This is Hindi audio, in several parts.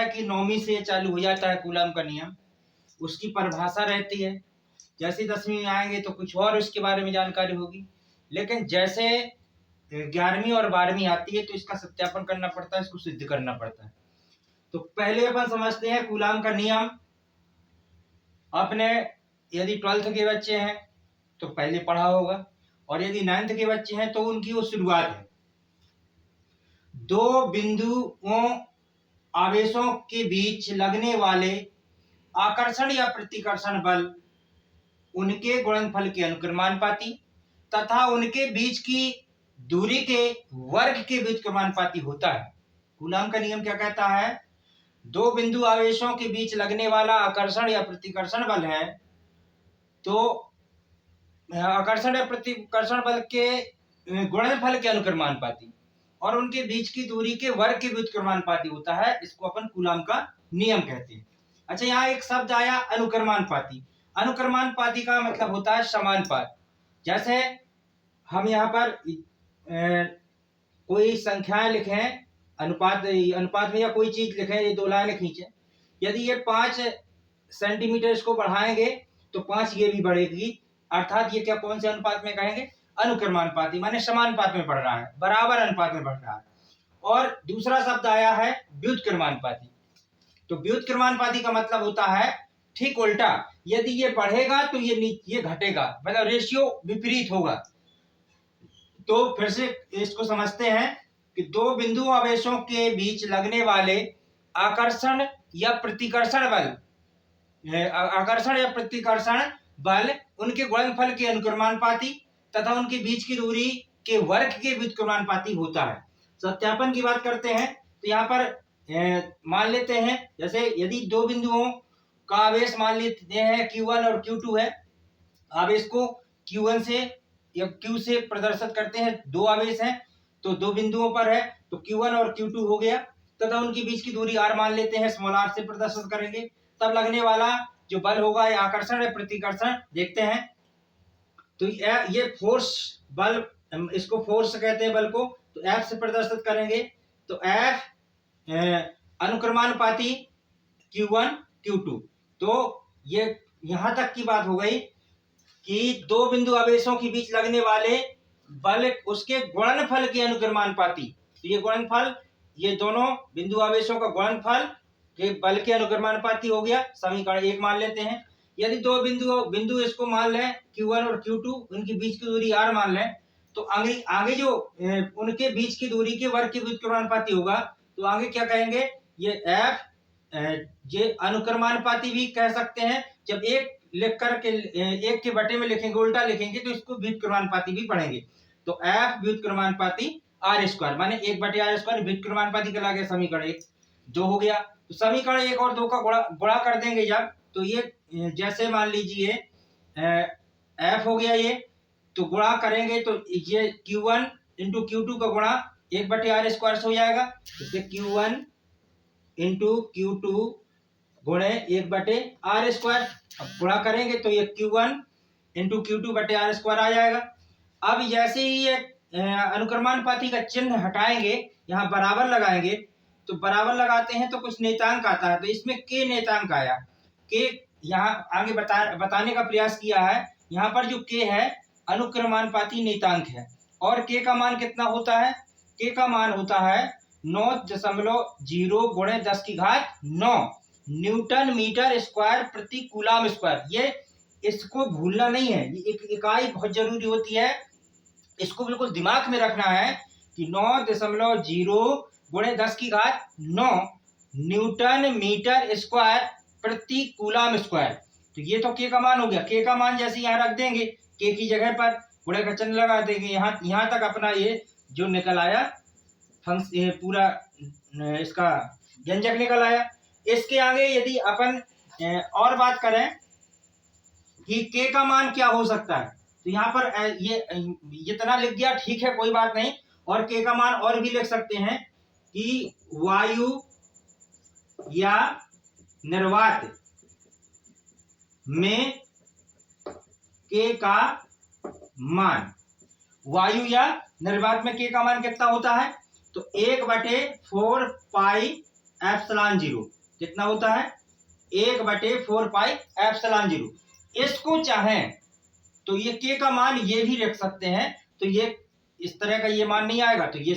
कि 9वीं से चालू हो जाता है कूलाम का नियम, उसकी परिभाषा रहती है। जैसे 10वीं में आएंगे तो कुछ और उसके बारे में जानकारी होगी, लेकिन जैसे 11वीं और 12वीं आती है तो इसका सत्यापन करना पड़ता है, इसको सिद्ध करना पड़ता है। तो पहले अपन समझते हैं कूलाम का नियम। अपने यदि 12th के बच्चे हैं तो पहले पढ़ा होगा, और यदि 9th के बच्चे हैं तो उनकी वो शुरुआत है। दो बिंदुओं आवेशों के बीच लगने वाले आकर्षण या प्रतिकर्षण बल उनके गुणनफल के अनुक्रमानुपाती तथा उनके बीच की दूरी के वर्ग के व्युत्क्रमानुपाती होता है। कूलाम का नियम क्या कहता है? दो बिंदु आवेशों के बीच लगने वाला आकर्षण या प्रतिकर्षण बल है, तो आकर्षण या प्रतिकर्षण बल के गुणनफल के अनुक्रमानुपाती और उनके बीच की दूरी के वर्ग के व्युत्क्रमानुपाती होता है। इसको अपन कूलाम का नियम कहते हैं। अच्छा, यहाँ एक शब्द आया अनुक्रमानुपाती। अनुक्रमानुपाती का मतलब होता है समानुपात। जैसे हम यहाँ पर कोई संख्याएं लिखें, अनुपात में या कोई चीज लिखें, ये 2 लाइनें खींचे, यदि ये 5 सेंटीमीटर इसको बढ़ाएंगे तो 5 ये भी बढ़ेगी, अर्थात ये क्या कौन से अनुपात में कहेंगे? अनुक्रमानुपाती, माने समानुपात में बढ़ रहा है, बराबर अनुपात में बढ़ रहा है। और दूसरा शब्द आया है व्युत्क्रमानुपाती। तो व्युत्क्रमानुपाती का मतलब होता है ठीक उल्टा, यदि ये बढ़ेगा तो ये घटेगा, मतलब रेशियो विपरीत होगा। तो फिर से इसको समझते हैं कि दो बिंदु आवेशों के बीच लगने वाले आकर्षण या प्रतिकर्षण बल उनके गुणनफल के अनुक्रमानुपाती तथा उनके बीच की दूरी के वर्ग के व्युत्क्रमानुपाती होता है। सत्यापन की बात करते हैं तो यहाँ पर मान लेते हैं, जैसे यदि दो बिंदुओं का आवेश मान लेते हैं Q1 और Q2 है, आवेश को Q1 से या Q से प्रदर्शित करते हैं, दो आवेश हैं तो दो बिंदुओं पर है, तो Q1 और Q2 हो गया, तथा उनके बीच की दूरी r मान लेते हैं, स्मॉल r से प्रदर्शित करेंगे, तब लगने वाला जो बल होगा या आकर्षण या प्रतिकर्षण देखते हैं। तो ये फोर्स बल, इसको फोर्स कहते हैं बल को, तो F से प्रदर्शित करेंगे, तो F अनुक्रमानुपाती Q1 Q2। तो ये यहां तक की बात हो गई कि दो बिंदु आवेशों के बीच लगने वाले बल उसके गुणनफल के अनुक्रमानुपाती। तो ये गुणनफल, ये दोनों बिंदु आवेशों का गुणनफल के बल के अनुक्रमानुपाती हो गया। समीकरण 1 मान लेते हैं। यदि दो बिंदु इसको मान लें Q1 और Q2, उनके बीच की दूरी r मान लें, तो आगे जो उनके बीच की दूरी के वर्ग के व्युत्क्रमानुपाती होगा, तो आगे क्या कहेंगे? ये F ये अनुक्रमानुपाती भी कह सकते हैं। जब एक लिख करके एक के बटे में लिखेंगे, उल्टा लिखेंगे, तो इसको व्युत्क्रमानुपाती भी पढ़ेंगे। तो F व्युत्क्रमानुपाती r², माने 1/r²। व्युत्क्रमानुपाती का गया समीकरण 1, 2 हो गया। तो समीकरण 1 और 2 का गुणा कर देंगे जब, तो ये जैसे मान लीजिए F हो गया ये, तो गुणा करेंगे तो ये Q1 इंटू Q2 का गुणा 1/r² से हो जाएगा। इससे Q1 इंटू Q2 गुणे 1/r²। अब गुणा करेंगे तो ये Q1 इंटू Q2/r² आ जाएगा। अब जैसे ही ये अनुक्रमानुपाती का चिन्ह हटाएंगे, यहाँ बराबर लगाएंगे, तो बराबर लगाते हैं तो कुछ नेतांक आता है, तो इसमें K नेतांक आया। K यहाँ आगे बताने का प्रयास किया है। यहाँ पर जो K है अनुक्रमानुपाती नेतांक है, और K का मान कितना होता है? K का मान होता है 9.0 गुणे 10⁹ न्यूटन मीटर स्क्वायर प्रति कूलाम स्क्वायर। ये इसको भूलना नहीं है, ये एक इकाई बहुत जरूरी होती है, इसको बिल्कुल दिमाग में रखना है कि 9.0 गुणे 10⁹ न्यूटन मीटर स्क्वायर प्रति कूलाम स्क्वायर। तो ये तो K का मान हो गया। K का मान जैसे यहाँ रख देंगे, K की जगह पर गुणे का चिन्ह लगा देंगे, यहाँ तक अपना ये जो निकल आया पूरा इसका व्यंजक निकल आया। इसके आगे यदि अपन और बात करें कि K का मान क्या हो सकता है, तो यहाँ पर ये इतना लिख दिया, ठीक है, कोई बात नहीं। और K का मान और भी लिख सकते हैं कि वायु या निर्वात में K का मान, वायु या निर्वात में K का मान कितना होता है? तो 1/4 पाई एप्सिलॉन 0। कितना होता है 1/4 पाई एप्सिलॉन 0। इसको चाहें तो ये के का मान ये भी रख सकते हैं, तो ये इस तरह का ये मान नहीं आएगा, तो ये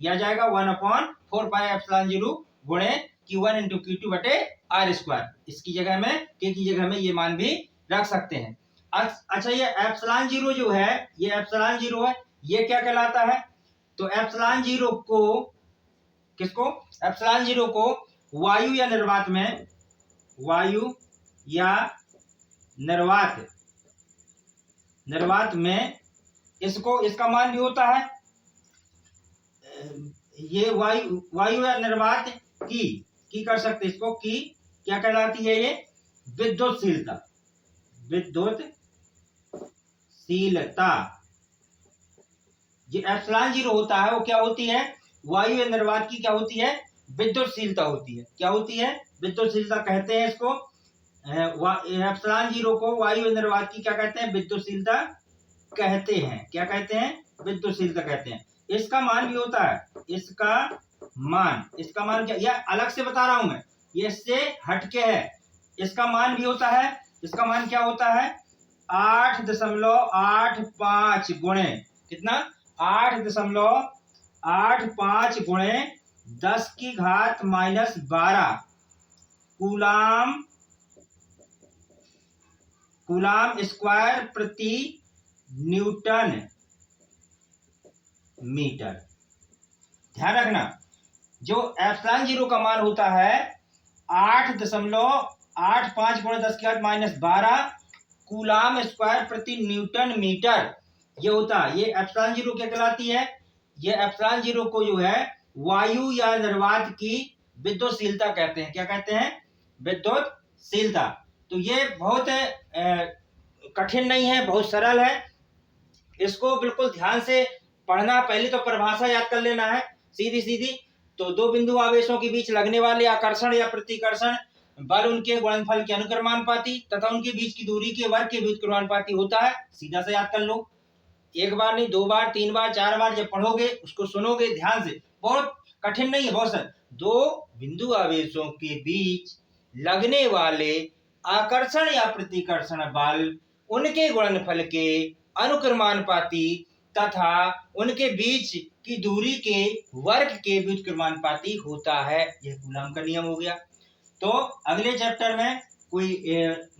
आ जाएगा 1/4 पाई एप्सिलॉन 0 गुणे Q1 इंटू Q2 बटे R स्क्वायर। इसकी जगह में के की जगह में ये मान भी रख सकते हैं। अच्छा, ये एप्सिलॉन 0 जो है, ये एप्सिलॉन 0 है, ये क्या कहलाता है? तो एप्सिलॉन 0 को किसको? एप्सिलॉन 0 को वायु या निर्वात में, वायु या निर्वात में इसको, इसका मान भी होता है, ये वायु या निर्वात की कर सकते इसको, की क्या कहलाती है? ये विद्युतशीलता। ये एप्सिलॉन 0 होता है, वो क्या होती है? वायु या निर्वात की क्या होती है? विद्युतशीलता होती है। क्या होती है? विद्युतशीलता कहते हैं इसको। एप्सिलॉन 0 को वायु या निर्वात की क्या कहते हैं? विद्युतशीलता कहते हैं। क्या कहते हैं? विद्युतशीलता कहते हैं। इसका मान भी होता है, इसका मान क्या, यह अलग से बता रहा हूं मैं, ये इससे हटके है। इसका मान भी होता है, इसका मान क्या होता है? 8.85 गुणे कितना? 8.85 गुणे 10 की घात -12 कूलाम स्क्वायर प्रति न्यूटन मीटर। ध्यान रखना, जो एप्सिलॉन 0 का मान होता है 8.85 गुणे 10 की घात -12 कूलाम स्क्वायर प्रति न्यूटन मीटर, ये होता है। ये एप्सिलॉन 0 क्या कहलाती है? ये एप्सिलॉन 0 को जो है वायु या निर्वात की विद्युतशीलता कहते हैं। क्या कहते हैं? विद्युतशीलता। तो ये बहुत कठिन नहीं है, बहुत सरल है। इसको बिल्कुल ध्यान से पढ़ना। पहले तो परिभाषा याद कर लेना है सीधी। तो दो बिंदु आवेशों के बीच लगने वाले आकर्षण या प्रतिकर्षण बल उनके गुणनफल के अनुक्रमानुपाती तथा उनके बीच की दूरी के वर्ग के व्युत्क्रमानुपाती होता है। सीधा से याद कर लो, एक बार नहीं, 2 बार, 3 बार, 4 बार जब पढ़ोगे उसको सुनोगे ध्यान से। बहुत कठिन नहीं है, बहुत सर। दो बिंदु आवेशों के बीच लगने वाले आकर्षण या प्रतिकर्षण बल उनके गुणनफल के अनुक्रमानुपाती तथा उनके बीच की दूरी के वर्ग के व्युत्क्रमानुपाती होता है। यह कूलॉम का नियम हो गया। तो अगले चैप्टर में कोई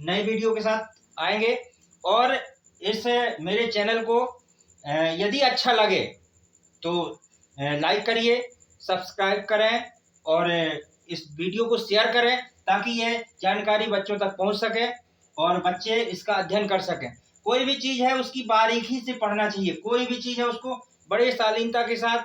नए वीडियो के साथ आएंगे। और इस मेरे चैनल को यदि अच्छा लगे तो लाइक करिए, सब्सक्राइब करें और इस वीडियो को शेयर करें, ताकि यह जानकारी बच्चों तक पहुंच सके और बच्चे इसका अध्ययन कर सकें। कोई भी चीज़ है उसकी बारीकी से पढ़ना चाहिए, कोई भी चीज़ है उसको बड़े शालीनता के साथ